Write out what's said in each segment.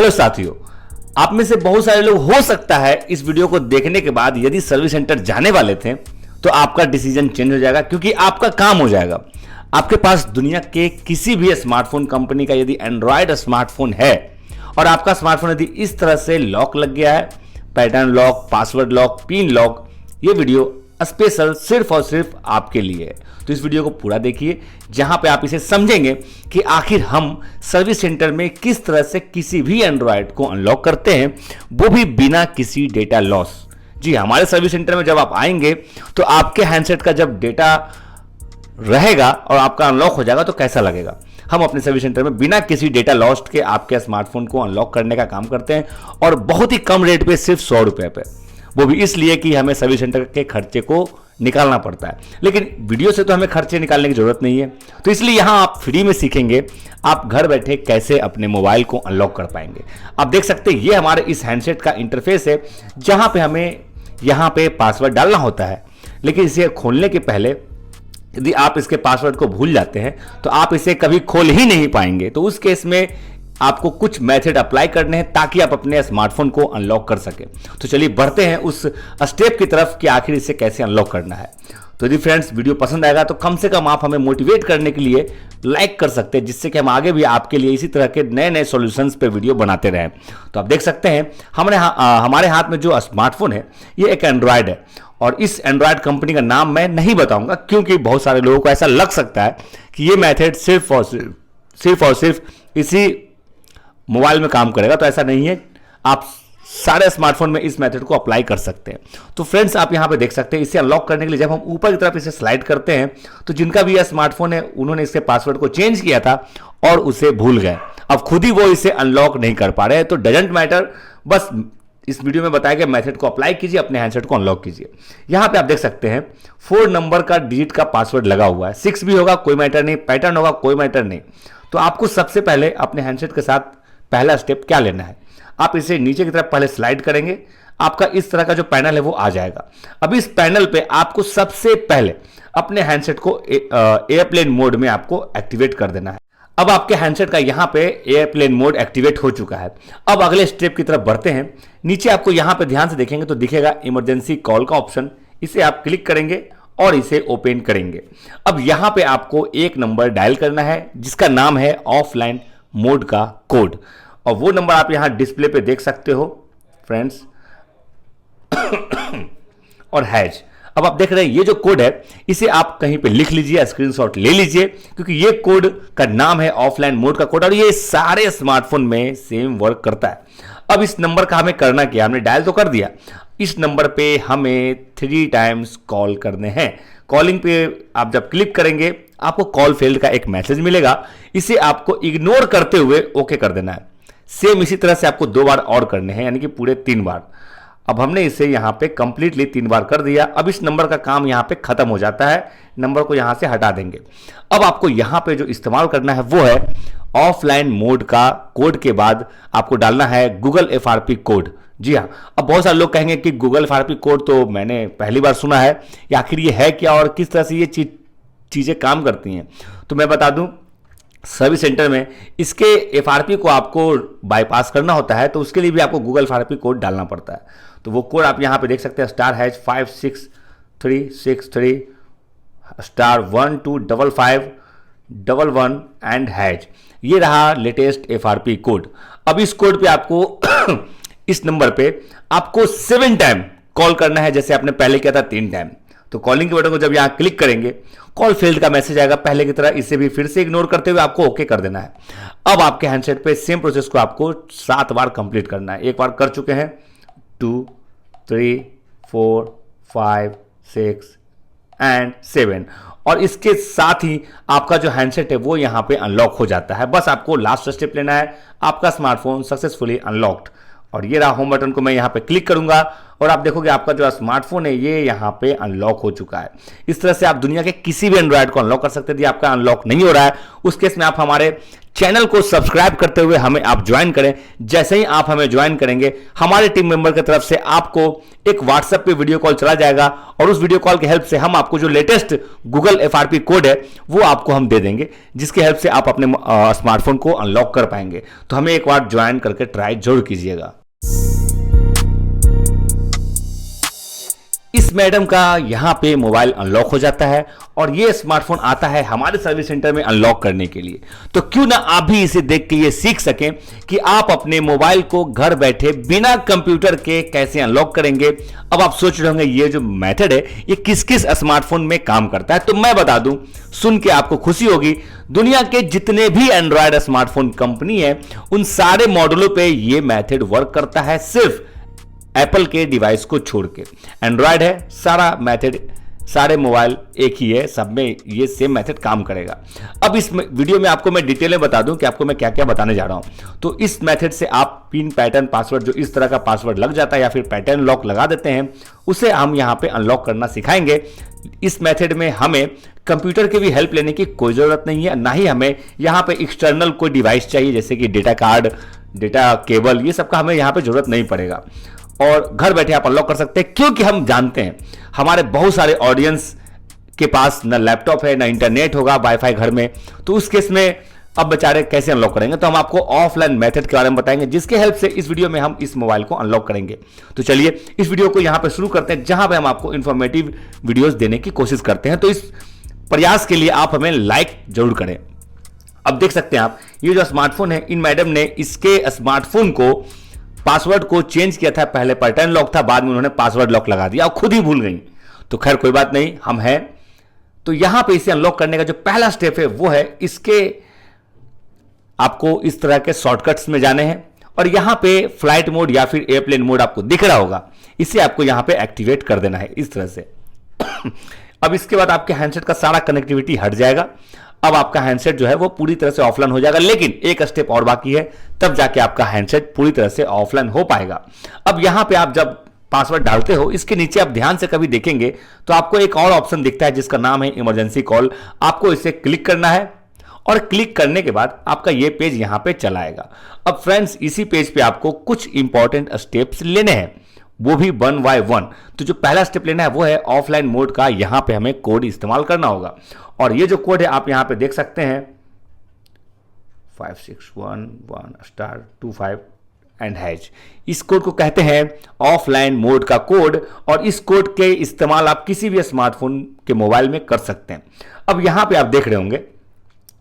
Hello साथियों, आप में से बहुत सारे लोग हो सकता है इस वीडियो को देखने के बाद यदि सर्विस सेंटर जाने वाले थे तो आपका डिसीजन चेंज हो जाएगा, क्योंकि आपका काम हो जाएगा। आपके पास दुनिया के किसी भी स्मार्टफोन कंपनी का यदि एंड्रॉयड स्मार्टफोन है और आपका स्मार्टफोन यदि इस तरह से लॉक लग गया है, pattern lock, password lock, pin lock, ये वीडियो स्पेशल सिर्फ और सिर्फ आपके लिए है। तो इस वीडियो को पूरा देखिए, जहां पे आप इसे समझेंगे कि आखिर हम सर्विस सेंटर में किस तरह से किसी भी एंड्रॉयड को अनलॉक करते हैं, वो भी बिना किसी डेटा लॉस। जी, हमारे सर्विस सेंटर में जब आप आएंगे तो आपके हैंडसेट का जब डेटा रहेगा और आपका अनलॉक हो जाएगा तो कैसा लगेगा। हम अपने सर्विस सेंटर में बिना किसी डेटा लॉस्ट के आपके स्मार्टफोन को अनलॉक करने का काम करते हैं, और बहुत ही कम रेट पे, सिर्फ 100 रुपए पे। वो भी इसलिए कि हमें सर्विस सेंटर के खर्चे को निकालना पड़ता है, लेकिन वीडियो से तो हमें खर्चे निकालने की जरूरत नहीं है। तो इसलिए यहां आप फ्री में सीखेंगे आप घर बैठे कैसे अपने मोबाइल को अनलॉक कर पाएंगे। आप देख सकते हैं ये हमारे इस हैंडसेट का इंटरफेस है, जहां पे हमें यहां पे पासवर्ड डालना होता है। लेकिन इसे खोलने के पहले यदि आप इसके पासवर्ड को भूल जाते हैं तो आप इसे कभी खोल ही नहीं पाएंगे। तो उस केस में आपको कुछ मेथड अप्लाई करने हैं ताकि आप अपने स्मार्टफोन को अनलॉक कर सकें। तो चलिए बढ़ते हैं उस स्टेप की तरफ कि आखिर इसे कैसे अनलॉक करना है। तो यदि फ्रेंड्स वीडियो पसंद आएगा तो कम से कम आप हमें मोटिवेट करने के लिए लाइक कर सकते हैं, जिससे कि हम आगे भी आपके लिए इसी तरह के नए नए सॉल्यूशंस पे वीडियो बनाते रहें। तो आप देख सकते हैं हमारे हाथ में जो स्मार्टफोन है ये एक एंड्रॉयड है, और इस एंड्रॉयड कंपनी का नाम मैं नहीं बताऊंगा, क्योंकि बहुत सारे लोगों को ऐसा लग सकता है कि ये मेथड सिर्फ और सिर्फ इसी मोबाइल में काम करेगा। तो ऐसा नहीं है, आप सारे स्मार्टफोन में इस मेथड को अप्लाई कर सकते हैं। तो फ्रेंड्स, आप यहां पे देख सकते हैं इसे अनलॉक करने के लिए जब हम ऊपर की तरफ इसे स्लाइड करते हैं तो जिनका भी यह स्मार्टफोन है उन्होंने इसके पासवर्ड को चेंज किया था और उसे भूल गए। अब खुद ही वो इसे अनलॉक नहीं कर पा रहे हैं। तो डजंट मैटर, बस इस वीडियो में बताया गया मेथड को अप्लाई कीजिए, अपने हैंडसेट को अनलॉक कीजिए। यहां पे आप देख सकते हैं 4 नंबर का डिजिट का पासवर्ड लगा हुआ है। 6 भी होगा कोई मैटर नहीं, पैटर्न होगा कोई मैटर नहीं। तो आपको सबसे पहले अपने हैंडसेट के साथ पहला स्टेप क्या लेना है, आप इसे नीचे की तरफ पहले स्लाइड करेंगे, आपका इस तरह का जो पैनल है वो आ जाएगा। अब इस पैनल पे आपको सबसे पहले अपने हैंडसेट को एयरप्लेन मोड में आपको एक्टिवेट कर देना है। अब आपके हैंडसेट का यहां पे एयरप्लेन मोड एक्टिवेट हो चुका है। अब अगले स्टेप की तरफ बढ़ते हैं। नीचे आपको यहां पे ध्यान से देखेंगे तो दिखेगा इमरजेंसी कॉल का ऑप्शन, इसे आप क्लिक करेंगे और इसे ओपन करेंगे। अब यहां पे आपको एक नंबर डायल करना है जिसका नाम है ऑफलाइन मोड का कोड, और वो नंबर आप यहां डिस्प्ले पे देख सकते हो फ्रेंड्स और हैज। अब आप देख रहे हैं ये जो कोड है इसे आप कहीं पे लिख लीजिए, स्क्रीनशॉट ले लीजिए, क्योंकि ये कोड का नाम है ऑफलाइन मोड का कोड और ये सारे स्मार्टफोन में सेम वर्क करता है। अब इस नंबर का हमें करना क्या, हमने डायल तो कर दिया, इस नंबर पे हमें 3 टाइम्स कॉल करने हैं। कॉलिंग पे आप जब क्लिक करेंगे आपको कॉल फेल्ड का एक मैसेज मिलेगा, इसे आपको इग्नोर करते हुए ओके कर देना है। सेम इसी तरह से आपको 2 बार और करने हैं, यानी कि पूरे 3 बार। अब हमने इसे यहां पे कंप्लीटली 3 बार कर दिया। अब इस नंबर का काम यहां पे खत्म हो जाता है, नंबर को यहां से हटा देंगे। अब आपको यहां पे जो इस्तेमाल करना है वो है ऑफलाइन मोड का कोड के बाद आपको डालना है गूगल FRP कोड। जी हाँ, अब बहुत सारे लोग कहेंगे कि गूगल FRP कोड तो मैंने पहली बार सुना है, या आखिर ये है क्या और किस तरह से ये चीजें काम करती हैं। तो मैं बता दूं, सर्विस सेंटर में इसके FRP को आपको बाईपास करना होता है, तो उसके लिए भी आपको गूगल FRP कोड डालना पड़ता है। तो वो कोड आप यहां पे देख सकते हैं *56363 *125511 एंड हैज। ये रहा लेटेस्ट FRP कोड। अब इस कोड पे आपको इस नंबर पे आपको 7 टाइम कॉल करना है, जैसे आपने पहले किया था 3 टाइम। तो कॉलिंग के बटन को जब यहां क्लिक करेंगे कॉल फेल्ड का मैसेज आएगा पहले की तरह, इसे भी फिर से इग्नोर करते हुए आपको ओके कर देना है। अब आपके हैंडसेट पे सेम प्रोसेस को आपको 7 बार कंप्लीट करना है। एक बार कर चुके हैं, 2 3 4 5 6 एंड 7, और इसके साथ ही आपका जो हैंडसेट है वो यहां पे अनलॉक हो जाता है। बस आपको लास्ट स्टेप लेना है, आपका स्मार्टफोन सक्सेसफुली अनलॉक्ड। और ये रहा होम बटन को मैं यहां पे क्लिक करूंगा और आप देखोगे आपका जो स्मार्टफोन है ये यहाँ पे अनलॉक हो चुका है। इस तरह से आप दुनिया के किसी भी एंड्रॉयड को अनलॉक कर सकते हैं। यदि आपका अनलॉक नहीं हो रहा है उस केस में आप हमारे चैनल को सब्सक्राइब करते हुए हमें आप ज्वाइन करें। जैसे ही आप हमें ज्वाइन करेंगे हमारे टीम मेंबर की तरफ से आपको एक व्हाट्सएप पे वीडियो कॉल चला जाएगा और उस वीडियो कॉल की हेल्प से हम आपको जो लेटेस्ट गूगल एफआरपी कोड है वो आपको हम दे देंगे, जिसकी हेल्प से आप अपने स्मार्टफोन को अनलॉक कर पाएंगे। तो हमें एक बार ज्वाइन करके ट्राई जरूर कीजिएगा। इस मैडम का यहां पे मोबाइल अनलॉक हो जाता है और ये स्मार्टफोन आता है हमारे सर्विस सेंटर में अनलॉक करने के लिए। तो क्यों ना आप भी इसे देख के ये सीख सकें कि आप अपने मोबाइल को घर बैठे बिना कंप्यूटर के कैसे अनलॉक करेंगे। अब आप सोच रहे होंगे ये जो मेथड है ये किस किस स्मार्टफोन में काम करता है, तो मैं बता दूं, सुन के आपको खुशी होगी। दुनिया के जितने भी एंड्रॉयड स्मार्टफोन कंपनी है उन सारे मॉडलों पे ये मेथड वर्क करता है, सिर्फ एप्पल के डिवाइस को छोड़ के। एंड्रॉयड है, सारा मेथड सारे मोबाइल एक ही है, सब में ये सेम मेथड काम करेगा। अब इस वीडियो में आपको मैं डिटेल में बता दूं कि आपको मैं क्या क्या बताने जा रहा हूं। तो इस मेथड से आप पिन पैटर्न पासवर्ड जो इस तरह का पासवर्ड लग जाता है या फिर पैटर्न लॉक लगा देते हैं उसे हम यहां पे अनलॉक करना सिखाएंगे। इस मेथड में हमें कंप्यूटर की भी हेल्प लेने की कोई जरूरत नहीं है, ना ही हमें यहां पे एक्सटर्नल कोई डिवाइस चाहिए जैसे कि डेटा कार्ड, डेटा केबल, ये सब का हमें यहां पे जरूरत नहीं पड़ेगा और घर बैठे आप अनलॉक कर सकते हैं। क्योंकि हम जानते हैं हमारे बहुत सारे ऑडियंस के पास न लैपटॉप है, न इंटरनेट होगा वाईफाई घर में, तो उस केस में अब बेचारे कैसे अनलॉक करेंगे। तो हम आपको ऑफलाइन मेथड के बारे में बताएंगे जिसके हेल्प से इस वीडियो में हम इस मोबाइल को अनलॉक करेंगे। तो चलिए इस वीडियो को यहां पे शुरू करते हैं जहां पे हम आपको इंफॉर्मेटिव वीडियोस देने की कोशिश करते हैं। तो इस प्रयास के लिए आप हमें लाइक जरूर करें। अब देख सकते हैं आप ये जो स्मार्टफोन है, इन मैडम ने इसके स्मार्टफोन को पासवर्ड को चेंज किया था। पहले पैटर्न लॉक था, बाद में उन्होंने पासवर्ड लॉक लगा दिया और खुद ही भूल गई। तो खैर कोई बात नहीं, हम हैं। तो यहां पे इसे अनलॉक करने का जो पहला स्टेप है वो है इसके आपको इस तरह के शॉर्टकट्स में जाने हैं और यहां पे फ्लाइट मोड या फिर एयरप्लेन मोड आपको दिख रहा होगा, इसे आपको यहां पे एक्टिवेट कर देना है इस तरह से। अब इसके बाद आपके हैंडसेट का सारा कनेक्टिविटी हट जाएगा। अब आपका हैंडसेट जो है वो पूरी तरह से ऑफलाइन हो जाएगा, लेकिन एक स्टेप और बाकी है, तब जाके आपका हैंडसेट पूरी तरह से ऑफलाइन हो पाएगा। अब यहां पे आप जब पासवर्ड डालते हो इसके नीचे आप ध्यान से कभी देखेंगे तो आपको एक और ऑप्शन दिखता है जिसका नाम है इमरजेंसी कॉल। आपको इसे क्लिक करना है और क्लिक करने के बाद आपका ये पेज यहां पे चला आएगा। अब फ्रेंड्स इसी पेज पे आपको कुछ इंपॉर्टेंट स्टेप्स लेने हैं, वो भी 1 by 1। तो जो पहला स्टेप लेना है वो है ऑफलाइन मोड का। यहां पे हमें कोड इस्तेमाल करना होगा और ये जो कोड है आप यहां पे देख सकते हैं 5611*25 एंड हैश। इस कोड को कहते हैं ऑफलाइन मोड का कोड और इस कोड के इस्तेमाल आप किसी भी स्मार्टफोन के मोबाइल में कर सकते हैं। अब यहां पे आप देख रहे होंगे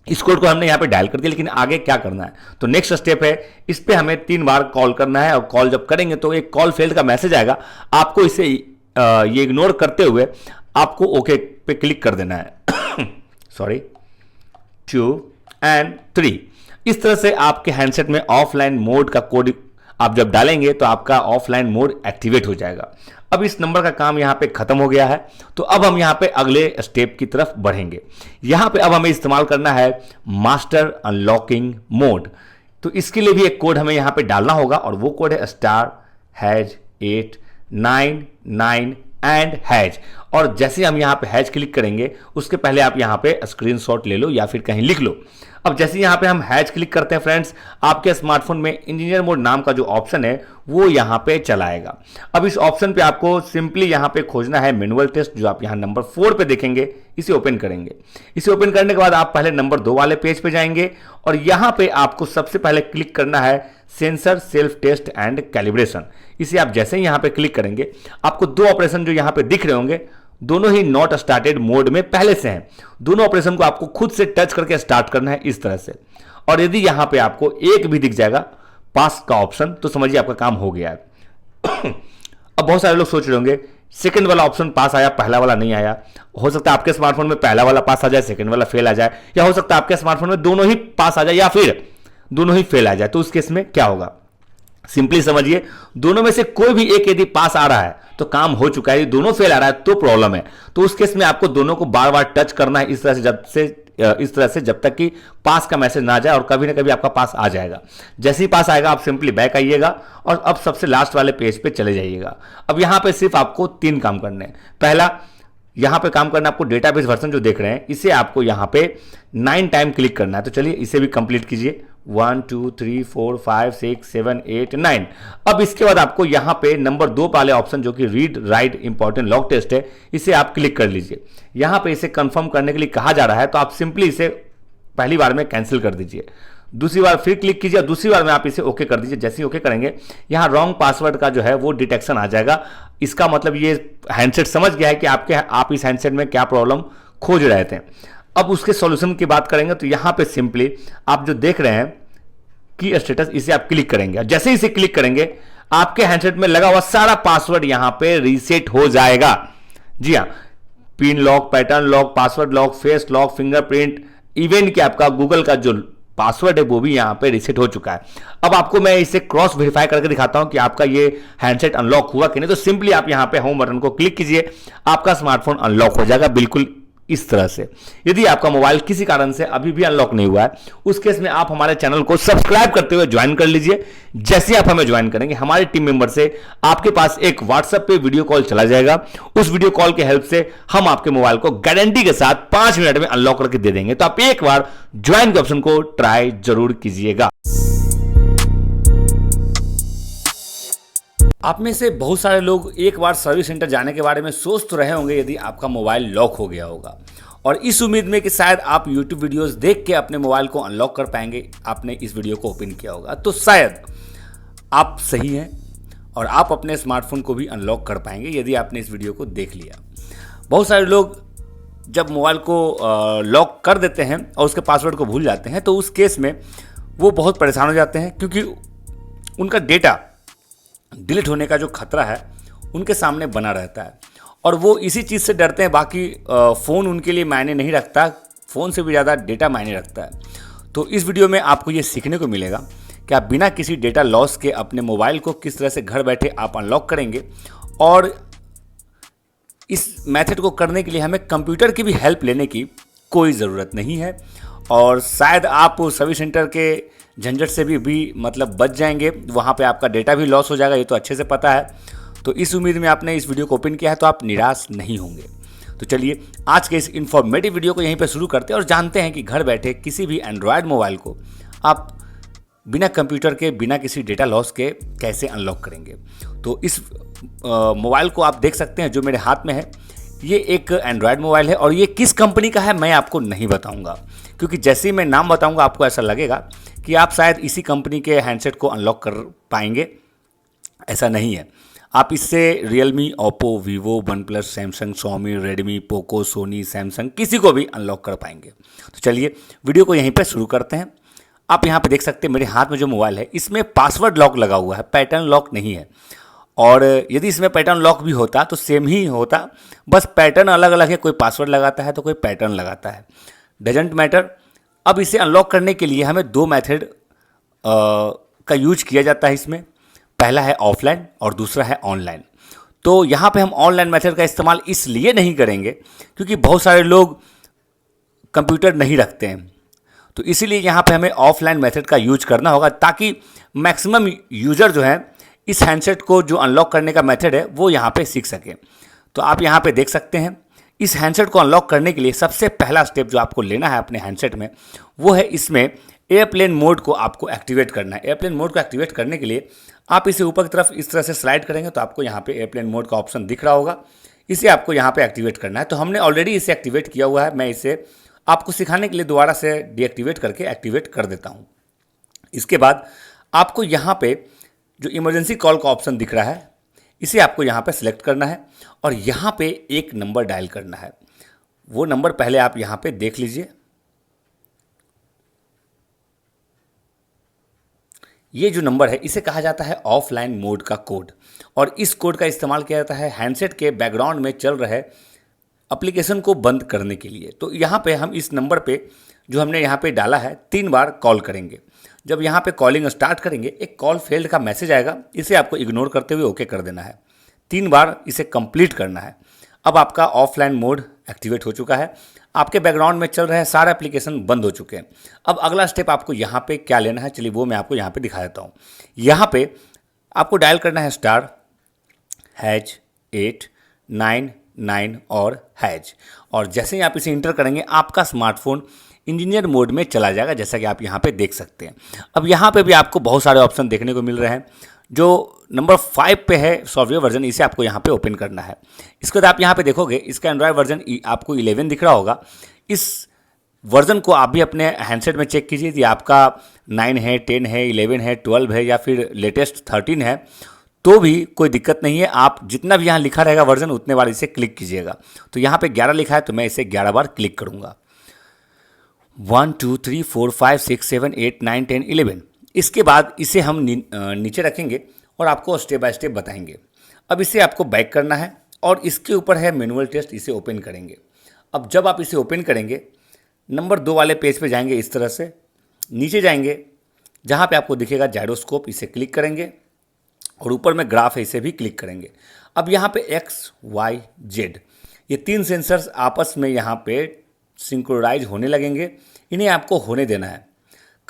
इस कोड को हमने यहां पे डायल कर दिया, लेकिन आगे क्या करना है। तो नेक्स्ट स्टेप है इस पे हमें 3 बार कॉल करना है और कॉल जब करेंगे तो एक कॉल फेल्ड का मैसेज आएगा। आपको इसे ये इग्नोर करते हुए आपको ओके पे क्लिक कर देना है। Sorry 2 and 3। इस तरह से आपके हैंडसेट में ऑफलाइन मोड का कोड आप जब डालेंगे तो आपका ऑफलाइन मोड एक्टिवेट हो जाएगा। अब इस नंबर का काम यहां पे खत्म हो गया है। तो अब हम यहां पे अगले स्टेप की तरफ बढ़ेंगे। यहां पे अब हमें इस्तेमाल करना है मास्टर अनलॉकिंग मोड। तो इसके लिए भी एक कोड हमें यहां पे डालना होगा और वो कोड है *#899 एंड हैज। और जैसे हम यहां पे हैज क्लिक करेंगे उसके पहले आप यहां पे स्क्रीनशॉट ले लो या फिर कहीं लिख लो। अब जैसे यहां पे हम हैज क्लिक करते हैं फ्रेंड्स, आपके स्मार्टफोन में इंजीनियर मोड नाम का जो ऑप्शन है वो यहां पे चला आएगा। अब इस ऑप्शन पे आपको सिंपली यहां पे खोजना है मैनुअल टेस्ट, जो आप यहां नंबर 4 पे देखेंगे। इसे ओपन करेंगे। इसे ओपन करने के बाद आप पहले नंबर 2 वाले पेज पे जाएंगे और यहां पे आपको सबसे पहले क्लिक करना है sensor self test and calibration. इसे आप जैसे ही यहां पे क्लिक करेंगे आपको 2 ऑपरेशन जो यहां पे दिख रहे होंगे दोनों ही नॉट स्टार्टेड मोड में पहले से हैं। दोनों ऑपरेशन को आपको खुद से टच करके स्टार्ट करना है इस तरह से। और यदि यहां पे आपको एक भी दिख जाएगा पास का ऑप्शन तो समझिए आपका काम हो गया है। अब बहुत सारे लोग सोच रहे होंगे सेकंड वाला ऑप्शन पास आया, पहला वाला नहीं आया। हो सकता है आपके स्मार्टफोन में पहला वाला पास आ जाए, सेकंड वाला फेल आ जाए, या हो सकता है आपके स्मार्टफोन में दोनों ही पास आ जाए या फिर दोनों ही फेल आ जाए। तो उस केस में क्या होगा, सिंपली समझिए दोनों में से कोई भी एक यदि पास आ रहा है तो काम हो चुका है, यदि दोनों फेल आ रहा है तो प्रॉब्लम है। तो उस केस में आपको दोनों को बार बार टच करना है इस तरह से। जब से इस तरह से जब तक कि पास का मैसेज ना जाए, और कभी ना कभी आपका पास आ जाएगा। जैसे ही पास आएगा आप सिंपली बैक आइएगा और अब सबसे लास्ट वाले पेज पे चले जाइएगा। अब यहाँ पे सिर्फ आपको 3 काम करने हैं। पहला, यहाँ पे काम करना, आपको डेटाबेस वर्जन जो देख रहे हैं इसे आपको यहाँ पे 9 टाइम क्लिक करना है। तो चलिए इसे भी कंप्लीट कीजिए। 1 2 3 4 5 6 7 8 9। अब इसके बाद आपको यहाँ पे नंबर 2 वाले ऑप्शन जो कि read write important log test है, इसे आप क्लिक कर लीजिए। यहाँ पे इसे कंफर्म करने के लिए कहा जा रहा है, तो आप सिंपली इसे पहली बार में कैंसिल कर दीजिए। दूसरी बार फिर क्लिक कीजिए, दूसरी बार में आप इसे ओके कर दीजिए। जैसे ही ओके करेंगे, यहाँ रॉन्ग पासवर्ड का जो है वो डिटेक्शन आ जाएगा। इसका मतलब ये हैंडसेट समझ गया है कि आप इस हैंडसेट में क्या प्रॉब्लम खोज रहे थे। अब उसके सॉल्यूशन की बात करेंगे, तो यहाँ पे सिंपली आप जो देख रहे हैं की स्टेटस, इसे आप क्लिक करेंगे। जैसे ही इसे क्लिक करेंगे, आपके हैंडसेट में लगा हुआ सारा पासवर्ड यहाँ पे रीसेट हो जाएगा। जी हाँ, pin lock, pattern lock, password lock, face lock, fingerprint, even कि आपका गूगल का जो पासवर्ड है वो भी यहाँ पे रीसेट हो चुका है। अब आपको मैं इसे क्रॉस वेरीफाई करके दिखाता हूं कि आपका ये हैंडसेट अनलॉक हुआ कि नहीं। तो सिंपली आप यहाँ पे होम बटन को क्लिक कीजिए, आपका स्मार्टफोन अनलॉक हो जाएगा बिल्कुल इस तरह से। यदि आपका मोबाइल किसी कारण से अभी भी अनलॉक नहीं हुआ है, उस केस में आप हमारे चैनल को सब्सक्राइब करते हुए ज्वाइन कर लीजिए। जैसे आप हमें ज्वाइन करेंगे, हमारे टीम मेंबर से आपके पास एक व्हाट्सएप पे वीडियो कॉल चला जाएगा। उस वीडियो कॉल के हेल्प से हम आपके मोबाइल को गारंटी के साथ 5 मिनट में अनलॉक करके दे देंगे। तो आप एक बार ज्वाइन के ऑप्शन को ट्राई जरूर कीजिएगा। आप में से बहुत सारे लोग एक बार सर्विस सेंटर जाने के बारे में सोच तो रहे होंगे यदि आपका मोबाइल लॉक हो गया होगा, और इस उम्मीद में कि शायद आप YouTube वीडियोस देख के अपने मोबाइल को अनलॉक कर पाएंगे, आपने इस वीडियो को ओपन किया होगा। तो शायद आप सही हैं और आप अपने स्मार्टफोन को भी अनलॉक कर पाएंगे यदि आपने इस वीडियो को देख लिया। बहुत सारे लोग जब मोबाइल को लॉक कर देते हैं और उसके पासवर्ड को भूल जाते हैं, तो उस केस में वो बहुत परेशान हो जाते हैं, क्योंकि उनका डेटा डिलीट होने का जो खतरा है उनके सामने बना रहता है, और वो इसी चीज़ से डरते हैं। बाकी फ़ोन उनके लिए मायने नहीं रखता, फ़ोन से भी ज़्यादा डेटा मायने रखता है। तो इस वीडियो में आपको ये सीखने को मिलेगा कि आप बिना किसी डेटा लॉस के अपने मोबाइल को किस तरह से घर बैठे आप अनलॉक करेंगे। और इस मेथड को करने के लिए हमें कंप्यूटर की भी हेल्प लेने की कोई ज़रूरत नहीं है, और शायद आप सर्विस सेंटर के झंझट से भी मतलब बच जाएंगे। वहाँ पे आपका डेटा भी लॉस हो जाएगा, ये तो अच्छे से पता है। तो इस उम्मीद में आपने इस वीडियो को ओपन किया है, तो आप निराश नहीं होंगे। तो चलिए आज के इस इन्फॉर्मेटिव वीडियो को यहीं पे शुरू करते हैं और जानते हैं कि घर बैठे किसी भी एंड्रॉयड मोबाइल को आप बिना कंप्यूटर के, बिना किसी डेटा लॉस के कैसे अनलॉक करेंगे। तो इस मोबाइल को आप देख सकते हैं जो मेरे हाथ में है, ये एक एंड्रॉयड मोबाइल है, और ये किस कंपनी का है मैं आपको नहीं बताऊंगा, क्योंकि जैसे ही मैं नाम बताऊंगा आपको ऐसा लगेगा कि आप शायद इसी कंपनी के हैंडसेट को अनलॉक कर पाएंगे। ऐसा नहीं है। आप इससे Realme, Oppo, Vivo, OnePlus, Samsung, Xiaomi, Redmi, Poco, Sony, Samsung किसी को भी अनलॉक कर पाएंगे। तो चलिए वीडियो को यहीं पे शुरू करते हैं। आप यहाँ पे देख सकते हैं मेरे हाथ में जो मोबाइल है, इसमें पासवर्ड लॉक लगा हुआ है, पैटर्न लॉक नहीं है। और यदि इसमें पैटर्न लॉक भी होता तो सेम ही होता, बस पैटर्न अलग अलग है। कोई पासवर्ड लगाता है तो कोई पैटर्न लगाता है, डजंट मैटर। अब इसे अनलॉक करने के लिए हमें 2 मेथड का यूज किया जाता है इसमें। पहला है ऑफलाइन और दूसरा है ऑनलाइन। तो यहाँ पे हम ऑनलाइन मेथड का इस्तेमाल इसलिए नहीं करेंगे क्योंकि बहुत सारे लोग कंप्यूटर नहीं रखते हैं, तो इसीलिए यहाँ पे हमें ऑफलाइन मेथड का यूज करना होगा, ताकि मैक्सिमम यूज़र जो है इस हैंडसेट को जो अनलॉक करने का मेथड है वो यहाँ पे सीख सके। तो आप यहाँ पे देख सकते हैं, इस हैंडसेट को अनलॉक करने के लिए सबसे पहला स्टेप जो आपको लेना है अपने हैंडसेट में, वो है इसमें एयरप्लेन मोड को आपको एक्टिवेट करना है। एयरप्लेन मोड को एक्टिवेट करने के लिए आप इसे ऊपर की तरफ इस तरह से स्लाइड करेंगे तो आपको यहाँ पे एयरप्लेन मोड का ऑप्शन दिख रहा होगा। इसे आपको यहाँ पे एक्टिवेट करना है। तो हमने ऑलरेडी इसे एक्टिवेट किया हुआ है, मैं इसे आपको सिखाने के लिए दोबारा से डीएक्टिवेट करके एक्टिवेट कर देता हूँ। इसके बाद आपको यहाँ पे जो इमरजेंसी कॉल का ऑप्शन दिख रहा है, इसे आपको यहाँ पे सिलेक्ट करना है और यहाँ पे एक नंबर डायल करना है। वो नंबर पहले आप यहाँ पे देख लीजिए। ये जो नंबर है इसे कहा जाता है ऑफलाइन मोड का कोड, और इस कोड का इस्तेमाल किया जाता है हैंडसेट के बैकग्राउंड में चल रहे एप्लीकेशन को बंद करने के लिए। तो यहाँ पे हम इस नंबर पे जो हमने यहाँ पे डाला है 3 बार कॉल करेंगे। जब यहाँ पे कॉलिंग स्टार्ट करेंगे एक कॉल फेल्ड का मैसेज आएगा, इसे आपको इग्नोर करते हुए ओके कर देना है। 3 बार इसे कंप्लीट करना है। अब आपका ऑफलाइन मोड एक्टिवेट हो चुका है। आपके बैकग्राउंड में चल रहे सारे एप्लीकेशन बंद हो चुके हैं। अब अगला स्टेप आपको यहाँ पे क्या लेना है, चलिए वो मैं आपको यहाँ पे दिखा देता हूँ। यहाँ पे आपको डायल करना है *899 और #, और जैसे ही आप इसे इंटर करेंगे आपका स्मार्टफोन इंजीनियर मोड में चला जाएगा, जैसा कि आप यहाँ पे देख सकते हैं। अब यहाँ पे भी आपको बहुत सारे ऑप्शन देखने को मिल रहे हैं। जो नंबर 5 पे है सॉफ्टवेयर वर्जन, इसे आपको यहाँ पे ओपन करना है। इसके बाद आप यहाँ पे देखोगे इसका एंड्रॉयड वर्जन आपको 11 दिख रहा होगा। इस वर्जन को आप भी अपने हैंडसेट में चेक कीजिए कि आपका 9 है, 10 है, 11 है, 12 है या फिर लेटेस्ट 13 है, तो भी कोई दिक्कत नहीं है। आप जितना भी यहाँ लिखा रहेगा वर्जन उतने बार इसे क्लिक कीजिएगा। तो यहाँ पे 11 लिखा है तो मैं इसे 11 बार क्लिक करूँगा। 1 2 3 4 5 6 7 8 9 10 11। इसके बाद इसे हम नीचे रखेंगे और आपको स्टेप बाय स्टेप बताएंगे। अब इसे आपको बैक करना है और इसके ऊपर है मैनुअल टेस्ट, इसे ओपन करेंगे। अब जब आप इसे ओपन करेंगे नंबर 2 वाले पेज पे जाएंगे, इस तरह से नीचे जाएंगे जहाँ पे आपको दिखेगा जायरोस्कोप, इसे क्लिक करेंगे और ऊपर में ग्राफ है, इसे भी क्लिक करेंगे। अब यहाँ पे X, Y, Z ये 3 सेंसर्स आपस में यहाँ पे सिंक्रोनाइज होने लगेंगे। इन्हें आपको होने देना है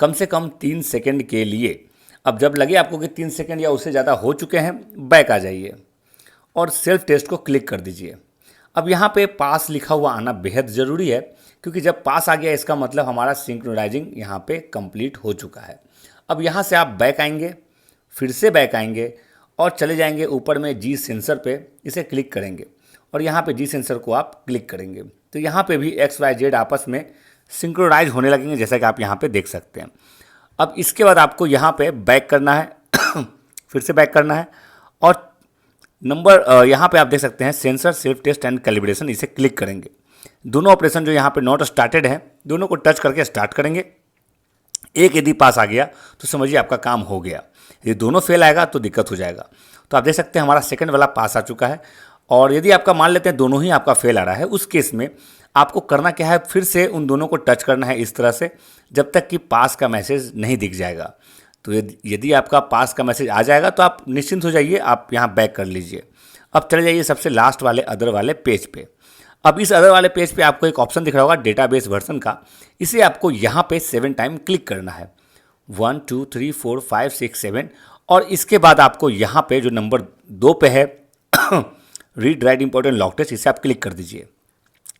कम से कम 3 सेकंड के लिए। अब जब लगे आपको कि 3 सेकंड या उससे ज़्यादा हो चुके हैं, बैक आ जाइए और सेल्फ टेस्ट को क्लिक कर दीजिए। अब यहाँ पे पास लिखा हुआ आना बेहद ज़रूरी है, क्योंकि जब पास आ गया इसका मतलब हमारा सिंक्रोनाइजिंग यहाँ पे कंप्लीट हो चुका है। अब यहाँ से आप बैक आएंगे, फिर से बैक आएंगे और चले जाएंगे ऊपर में जी सेंसर पे, इसे क्लिक करेंगे और यहाँ पे जी सेंसर को आप क्लिक करेंगे तो यहाँ पे भी X, Y, Z आपस में सिंक्रोनाइज होने लगेंगे, जैसा कि आप यहाँ पे देख सकते हैं। अब इसके बाद आपको यहाँ पे बैक करना है फिर से बैक करना है और नंबर यहाँ पे आप देख सकते हैं sensor, self test and calibration, इसे क्लिक करेंगे। दोनों ऑपरेशन जो यहाँ पे नॉट स्टार्टेड है, दोनों को टच करके स्टार्ट करेंगे। एक यदि पास आ गया तो समझिए आपका काम हो गया, यदि दोनों फेल आएगा तो दिक्कत हो जाएगा। तो आप देख सकते हैं हमारा सेकंड वाला पास आ चुका है। और यदि आपका मान लेते हैं दोनों ही आपका फेल आ रहा है, उस केस में आपको करना क्या है, फिर से उन दोनों को टच करना है इस तरह से जब तक कि पास का मैसेज नहीं दिख जाएगा। तो यदि आपका पास का मैसेज आ जाएगा तो आप निश्चिंत हो जाइए, आप यहाँ बैक कर लीजिए। अब चले जाइए सबसे लास्ट वाले अदर वाले पेज पे। अब इस अदर वाले पेज पे आपको एक ऑप्शन दिख रहा होगा डेटाबेस वर्जन का, इसे आपको यहाँ पे 7 टाइम क्लिक करना है, 1 2 3 4 5 6 7। और इसके बाद आपको यहाँ पे जो नंबर 2 पे है read write important lock test, इसे आप क्लिक कर दीजिए।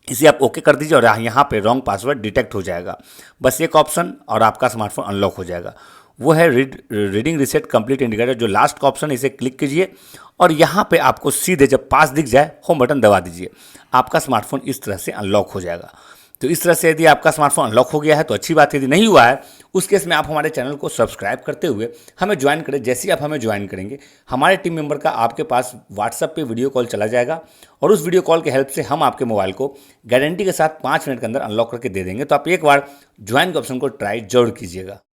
इसे आप ओके कर दीजिए और यहाँ पे रॉन्ग पासवर्ड डिटेक्ट हो जाएगा। बस एक ऑप्शन और आपका स्मार्टफोन अनलॉक हो जाएगा, वो है रीडिंग रिसेट कंप्लीट इंडिकेटर, जो लास्ट का ऑप्शन है, इसे क्लिक कीजिए और यहाँ पे आपको सीधे जब पास दिख जाए होम बटन दबा दीजिए। आपका स्मार्टफोन इस तरह से अनलॉक हो जाएगा। तो इस तरह से यदि आपका स्मार्टफोन अनलॉक हो गया है तो अच्छी बात है, यदि नहीं हुआ है उस केस में आप हमारे चैनल को सब्सक्राइब करते हुए हमें ज्वाइन करें। जैसे ही आप हमें ज्वाइन करेंगे हमारे टीम मेंबर का आपके पास व्हाट्सएप पे वीडियो कॉल चला जाएगा और उस वीडियो कॉल के हेल्प से हम आपके मोबाइल को गारंटी के साथ 5 मिनट के अंदर अनलॉक करके दे देंगे। तो आप एक बार ज्वाइन के ऑप्शन को ट्राई जरूर कीजिएगा।